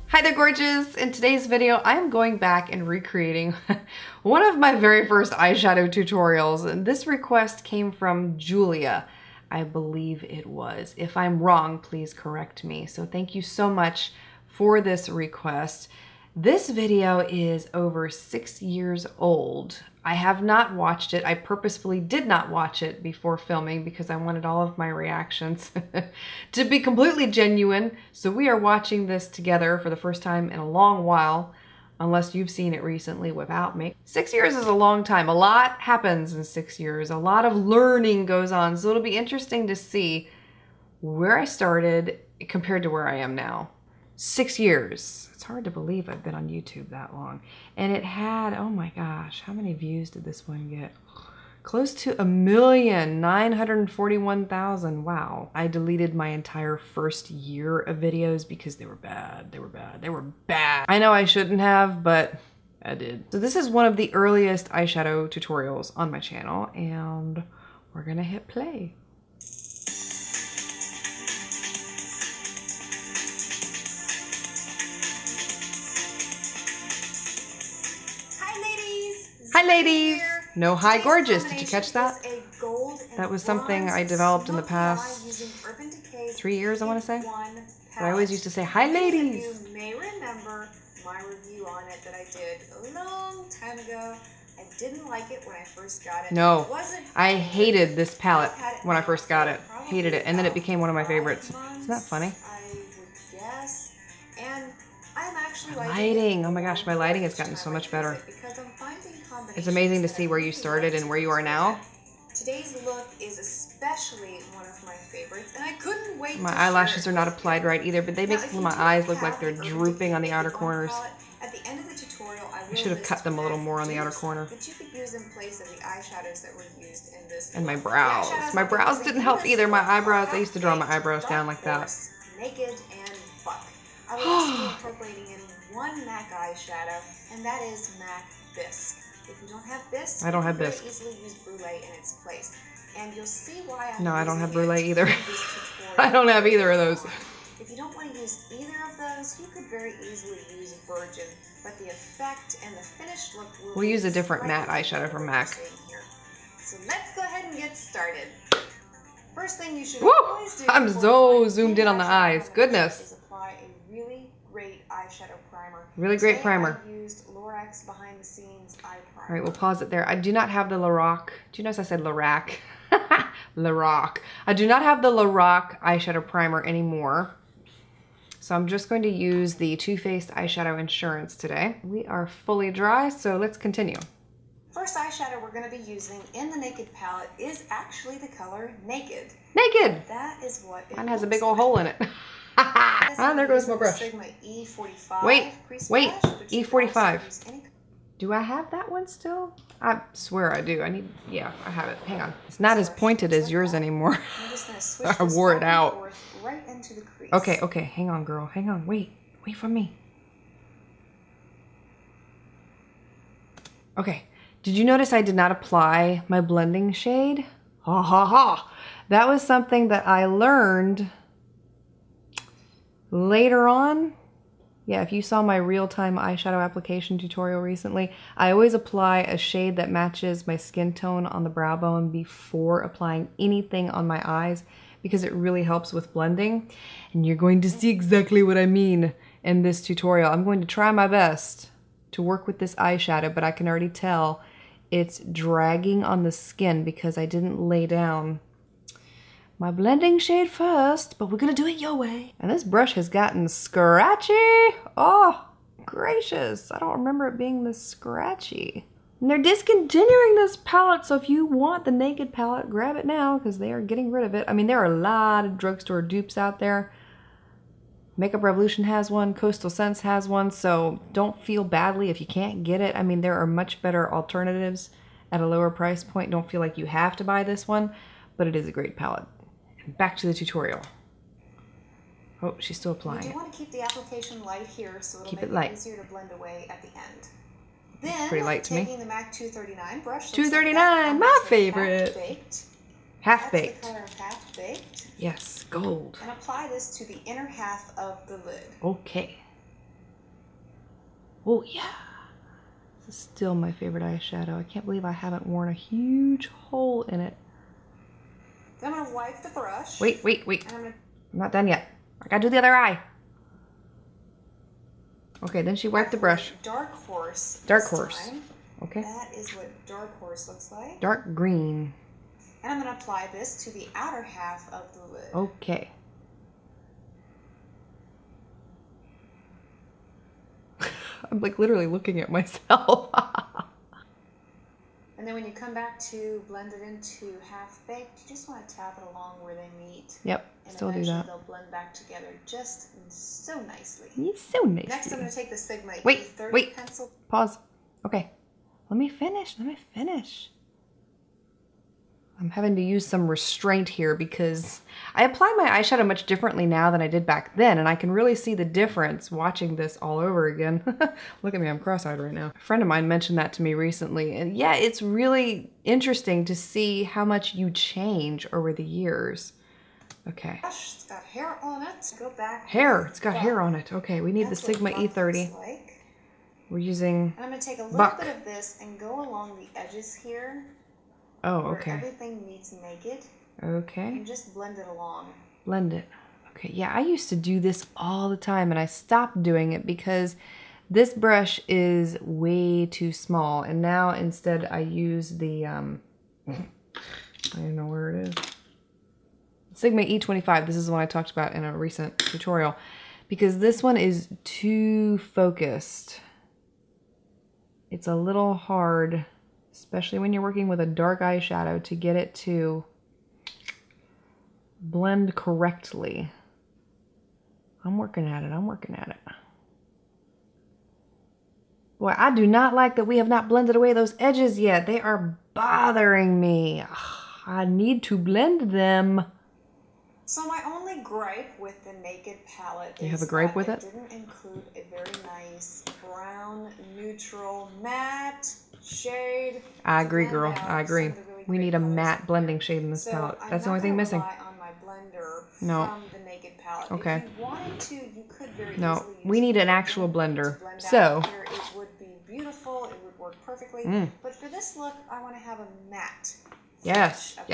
Hi there, gorgeous! In today's video, I am going back and recreating one of my very first eyeshadow tutorials. And this request came from Julia, I believe it was. If I'm wrong, please correct me. So thank you so much for this request. This video is over 6 years old. I have not watched it. I purposefully did not watch it before filming because I wanted all of my reactions to be completely genuine. So we are watching this together for the first time in a long while, unless you've seen it recently without me. 6 years is a long time. A lot happens in 6 years. A lot of learning goes on. So it'll be interesting to see where I started compared to where I am now. 6 years. It's hard to believe I've been on YouTube that long. And it had, oh my gosh, how many views did this one get? Close to 1,941,000. Wow. I deleted my entire first year of videos because they were bad. They were bad. They were bad. I know I shouldn't have, but I did. So this is one of the earliest eyeshadow tutorials on my channel, and we're gonna hit play. Hi ladies! No hi gorgeous. Did you catch that? That was something I developed in the past 3 years, I want to say. But I always used to say hi ladies. You may remember my review on it that I did a long time ago. I didn't like it when I first got it. No, I hated this palette when I first got it. Hated it, and then it became one of my favorites. Isn't that funny? I would guess. And I'm actually lighting. Oh my gosh, my lighting has gotten so much better. It's amazing to see where you started and where you are now. Today's look is especially one of my favorites, and I couldn't wait. My eyelashes are not applied right either, but they make my eyes look like they're drooping on the outer corners. At the end of the tutorial, I should have cut them a little more on the outer corner. That you could use in place of the eyeshadows that were used in this. And my brows. My brows didn't help either. My eyebrows, I used to draw my eyebrows down like that. Naked and Buck. I will also be incorporating in one MAC eyeshadow, and that is MAC Bisque. If you don't have Bisque, I don't have you Bisque. can easily use Brulee in its place. And you'll see why No, I don't have Brulee either. I don't have either of those. If you don't want to use either of those, you could very easily use Virgin, but the effect and the finished look will We'll use a different matte eyeshadow from MAC. So let's go ahead and get started. First thing you should Woo! always do. I'm so zoomed in on the eyes. Goodness. Is apply a really great eyeshadow primer. Really great primer. I used Lorax Behind the Scenes Eye Primer. All right, we'll pause it there. I do not have the Lorac. Do you notice I said Lorac? Lorac. I do not have the Lorac eyeshadow primer anymore. So I'm just going to use the Too Faced Eyeshadow Insurance today. We are fully dry, so let's continue. First eyeshadow we're going to be using in the Naked palette is actually the color Naked. Naked! That is what it Mine has a big old hole in it. Ah, there goes my brush. Sigma E45 wait, Brush, E45. Do I have that one still? I swear I do. Yeah, I have it. Hang on. It's not as pointed as yours anymore. I wore it out. Right into the crease. Okay, hang on, girl. Hang on. Wait for me. Okay. Did you notice I did not apply my blending shade? Ha ha ha. That was something that I learned later on. Yeah, if you saw my real-time eyeshadow application tutorial recently, I always apply a shade that matches my skin tone on the brow bone before applying anything on my eyes because it really helps with blending. And you're going to see exactly what I mean in this tutorial. I'm going to try my best to work with this eyeshadow, but I can already tell it's dragging on the skin because I didn't lay down my blending shade first, but we're gonna do it your way. And this brush has gotten scratchy. Oh, gracious. I don't remember it being this scratchy. And they're discontinuing this palette, so if you want the Naked palette, grab it now because they are getting rid of it. I mean, there are a lot of drugstore dupes out there. Makeup Revolution has one, Coastal Scents has one, so don't feel badly if you can't get it. I mean, there are much better alternatives at a lower price point. Don't feel like you have to buy this one, but it is a great palette. Back to the tutorial. Oh, she's still applying it. You do want to keep the application light here so it'll keep make it light. Easier to blend away at the end. Then, pretty light to me. Taking the MAC 239 brush. 239, my favorite. Half-baked. Half-baked. That's the color of Baked. Yes, gold. And apply this to the inner half of the lid. Okay. Oh, yeah. This is still my favorite eyeshadow. I can't believe I haven't worn a huge hole in it. Then I'm going to wipe the brush. Wait. I'm not done yet. I gotta do the other eye. Okay, then she wiped the brush. Dark Horse. Dark Horse. Okay. That is what Dark Horse looks like. Dark green. And I'm going to apply this to the outer half of the lid. Okay. I'm like literally looking at myself. And then when you come back to blend it into half baked, you just want to tap it along where they meet. Yep, and still do that. They'll blend back together just so nicely. So nicely. Next, I'm going to take the Sigma E30 wait. Pencil. Pause. Okay. Let me finish. I'm having to use some restraint here because I apply my eyeshadow much differently now than I did back then, and I can really see the difference watching this all over again. Look at me, I'm cross-eyed right now. A friend of mine mentioned that to me recently, and yeah, it's really interesting to see how much you change over the years. Okay. It's got hair on it. Go back. Hair. It's got hair on it. Okay, we need the Sigma E30. We're using and I'm going to take a little buck. bit of this and go along the edges here. Oh, where okay. everything meets naked. Okay. And just blend it along. Blend it. Okay, yeah, I used to do this all the time and I stopped doing it because this brush is way too small. And now instead I use the, I don't know where it is. Sigma E25. This is the one I talked about in a recent tutorial because this one is too focused. It's a little hard, especially when you're working with a dark eyeshadow, to get it to blend correctly. I'm working at it. Boy, I do not like that we have not blended away those edges yet. They are bothering me. Ugh, I need to blend them. So my only gripe with the Naked palette You have a gripe with it it? didn't include a very nice brown, neutral, matte shade. I agree, girl. I agree. We need a matte blending shade in this palette. That's the only thing missing. I'm not going to rely on my blender No. from the Naked palette. Okay. If you wanted to, you could very No, easily use we need an blender actual blender. to blend So. out here. It would be beautiful. It would work perfectly. But for this look, I want to have a matte. Yes, On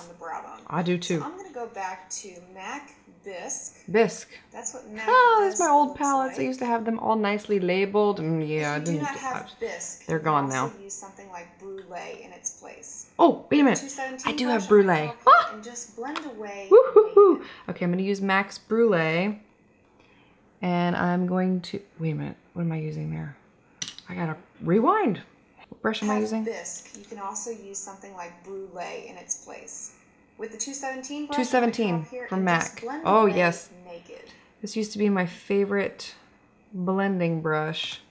the brow bone. I do too. So I'm going to go back to MAC Bisque. That's what MAC there's my old palettes. like. I used to have them all nicely labeled. And yeah, if you do not have Bisque, they're gone now. You can also use something like Brulee in its place. Oh, wait a minute. 217 I do have brush, Brulee. And just blend away. Woo-hoo-hoo. Okay, I'm going to use MAC's Brulee. And I'm going to... Wait a minute. What am I using there? I got to rewind. What brush am I using? Bisque. You can also use something like Brulee in its place. With the 217 brush, 217 from MAC. Oh, yes. Naked. This used to be my favorite blending brush,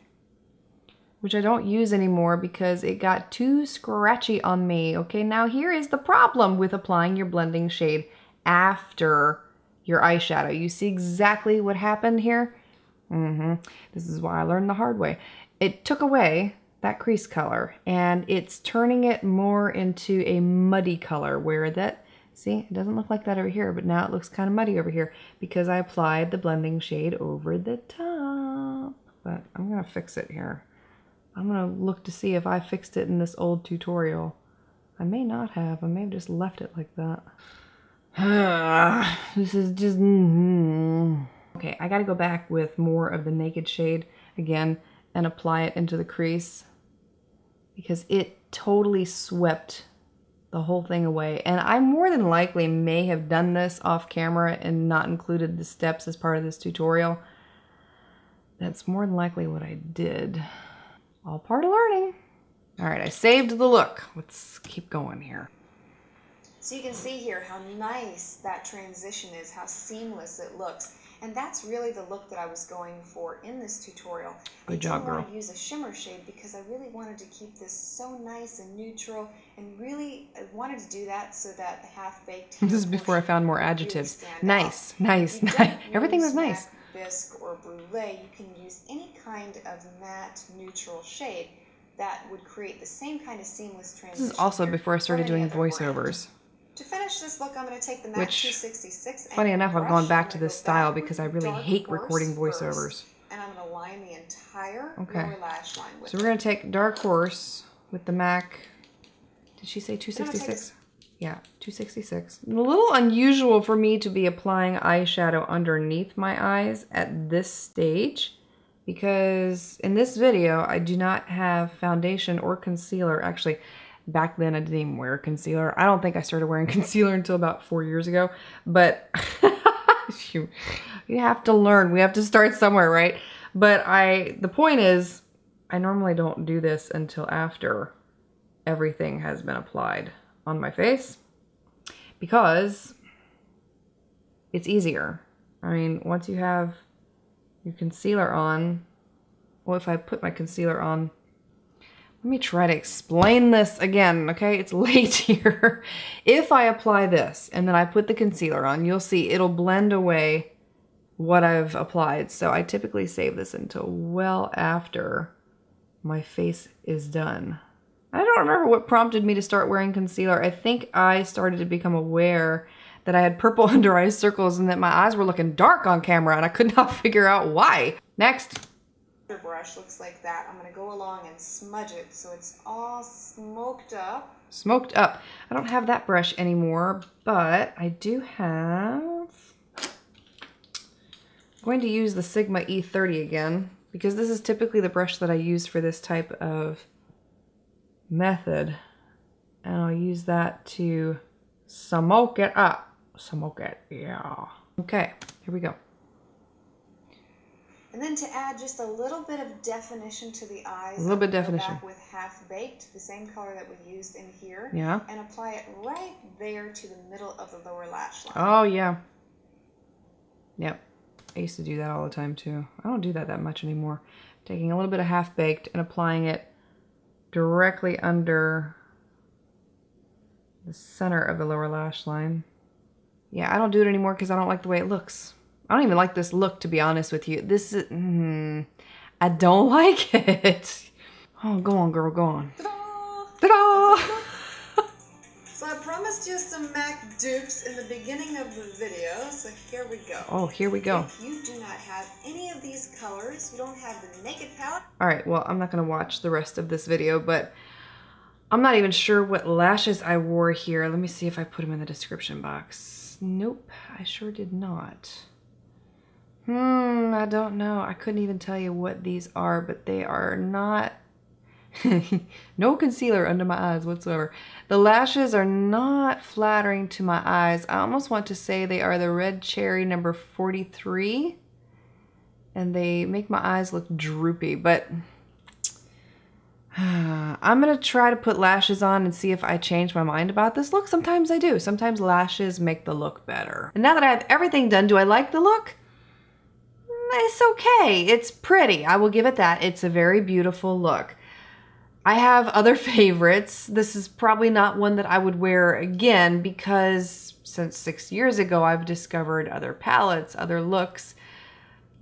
which I don't use anymore because it got too scratchy on me. Okay, now here is the problem with applying your blending shade after your eyeshadow. You see exactly what happened here? This is why I learned the hard way. It took away that crease color and it's turning it more into a muddy color where that, see, it doesn't look like that over here, but now it looks kind of muddy over here because I applied the blending shade over the top. But I'm gonna fix it here. I'm gonna look to see if I fixed it in this old tutorial. I may not have, I may have just left it like that. This is just, Okay, I gotta go back with more of the Naked shade again and apply it into the crease because it totally swept the whole thing away. And I more than likely may have done this off camera and not included the steps as part of this tutorial. That's more than likely what I did. All part of learning. All right, I saved the look. Let's keep going here. So you can see here how nice that transition is, how seamless it looks. And that's really the look that I was going for in this tutorial. Good job, girl. I didn't want to use a shimmer shade because I really wanted to keep this so nice and neutral, and really I wanted to do that so that the half-baked... This is before I found more adjectives. Nice, nice, nice. Everything was nice. Bisque or Brulee, you can use any kind of matte neutral shade that would create the same kind of seamless transition. This is also before I started doing voiceovers. To finish this look, I'm going to take the MAC Which, 266. funny enough, I've gone back to this style back because I with really dark hate horse recording first, voiceovers. and I'm going to line the entire Okay. lower lash line with So we're going to take Dark Horse with the MAC. Did she say 266? Yeah, 266. A little unusual for me to be applying eyeshadow underneath my eyes at this stage because in this video I do not have foundation or concealer. Actually, back then I didn't even wear concealer. I don't think I started wearing concealer until about 4 years ago, but you have to learn. We have to start somewhere, right? But the point is, I normally don't do this until after everything has been applied on my face because it's easier. I mean, once you have your concealer on, well, if I put my concealer on, let me try to explain this again, okay? It's late here. If I apply this and then I put the concealer on, you'll see it'll blend away what I've applied. So I typically save this until well after my face is done. I don't remember what prompted me to start wearing concealer. I think I started to become aware that I had purple under eye circles and that my eyes were looking dark on camera and I could not figure out why. Next. Your brush looks like that. I'm going to go along and smudge it so it's all smoked up. Smoked up. I don't have that brush anymore, but I do have... I'm going to use the Sigma E30 again because this is typically the brush that I use for this type of method, and I'll use that to smoke it up. Smoke it, yeah. Okay, here we go. And then to add just a little bit of definition to the eyes, A little bit of definition. go back with Half Baked, the same color that we used in here, Yeah. and apply it right there to the middle of the lower lash line. Oh yeah. Yep. I used to do that all the time too. I don't do that much anymore. Taking a little bit of Half Baked and applying it directly under the center of the lower lash line. Yeah, I don't do it anymore because I don't like the way it looks. I don't even like this look, to be honest with you. This is, I don't like it. Oh, go on, girl, go on. Ta-da! Ta-da! So I promised you some MAC dupes in the beginning of the video, so here we go. Oh, here we go. If you do not have any of these colors, you don't have the Naked palette. All right, well, I'm not going to watch the rest of this video, but I'm not even sure what lashes I wore here. Let me see if I put them in the description box. Nope, I sure did not. I don't know. I couldn't even tell you what these are, but they are not... No concealer under my eyes whatsoever. The lashes are not flattering to my eyes. I almost want to say they are the Red Cherry number 43. And they make my eyes look droopy, but I'm going to try to put lashes on and see if I change my mind about this look. Sometimes I do. Sometimes lashes make the look better. And now that I have everything done, do I like the look? It's okay. It's pretty. I will give it that. It's a very beautiful look. I have other favorites. This is probably not one that I would wear again because since 6 years ago, I've discovered other palettes, other looks,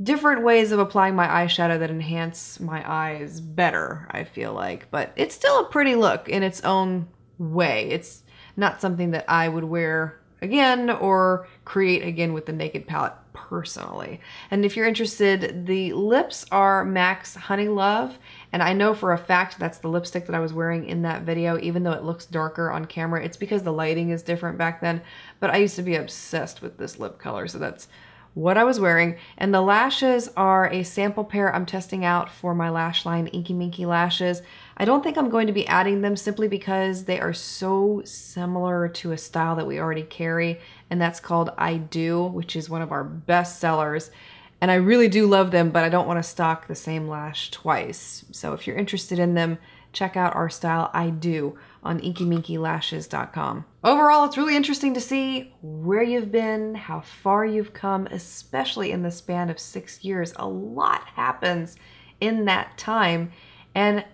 different ways of applying my eyeshadow that enhance my eyes better, I feel like. But it's still a pretty look in its own way. It's not something that I would wear again or create again with the Naked palette personally. And if you're interested, the lips are MAC's Honeylove, and I know for a fact that's the lipstick that I was wearing in that video, even though it looks darker on camera. It's because the lighting is different back then, but I used to be obsessed with this lip color, so that's what I was wearing. And the lashes are a sample pair I'm testing out for my lash line, Inky Minky Lashes. I don't think I'm going to be adding them simply because they are so similar to a style that we already carry, and that's called I Do, which is one of our best sellers. And I really do love them, but I don't want to stock the same lash twice. So if you're interested in them, check out our style I Do on inkyminkylashes.com. Overall, it's really interesting to see where you've been, how far you've come, especially in the span of 6 years. A lot happens in that time. And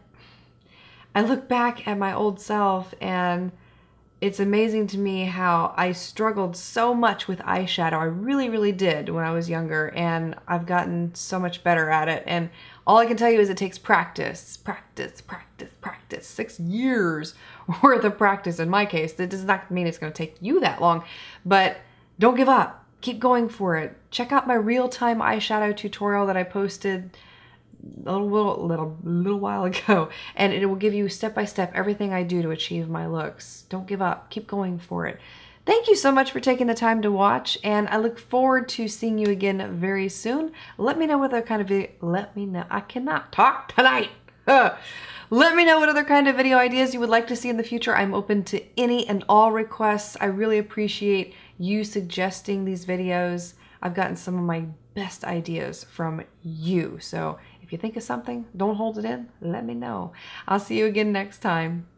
I look back at my old self and it's amazing to me how I struggled so much with eyeshadow. I really, really did when I was younger, and I've gotten so much better at it. And all I can tell you is it takes practice, practice, practice, practice. 6 years worth of practice in my case. That does not mean it's going to take you that long, but don't give up. Keep going for it. Check out my real-time eyeshadow tutorial that I posted a little while ago, and it will give you step by step everything I do to achieve my looks. Don't give up. Keep going for it. Thank you so much for taking the time to watch, and I look forward to seeing you again very soon. Let me know what other kind of video. Let me know. I cannot talk tonight. Let me know what other kind of video ideas you would like to see in the future. I'm open to any and all requests. I really appreciate you suggesting these videos. I've gotten some of my best ideas from you. So if you think of something, don't hold it in. Let me know. I'll see you again next time.